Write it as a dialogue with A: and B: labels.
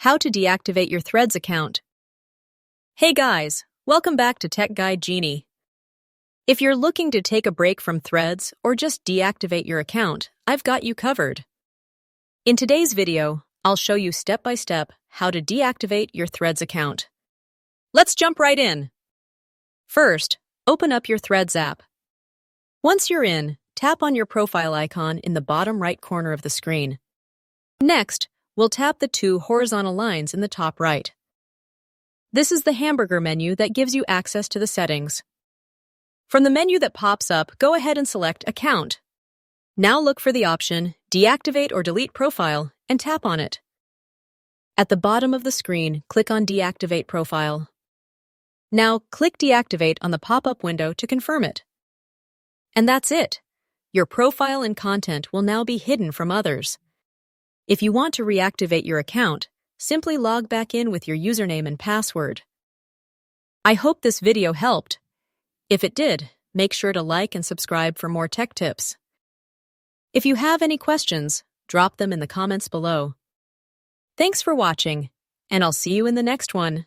A: How to deactivate your Threads account. Hey guys, welcome back to Tech Guide Genie. If you're looking to take a break from Threads or just deactivate your account, I've got you covered. In today's video, I'll show you step-by-step how to deactivate your Threads account. Let's jump right in. First, open up your Threads app. Once you're in, tap on your profile icon in the bottom right corner of the screen. Next, we'll tap the two horizontal lines in the top right. This is the hamburger menu that gives you access to the settings. From the menu that pops up, go ahead and select Account. Now look for the option Deactivate or Delete Profile and tap on it. At the bottom of the screen, click on Deactivate Profile. Now click Deactivate on the pop-up window to confirm it. And that's it. Your profile and content will now be hidden from others. If you want to reactivate your account, simply log back in with your username and password. I hope this video helped. If it did, make sure to like and subscribe for more tech tips. If you have any questions, drop them in the comments below. Thanks for watching, and I'll see you in the next one.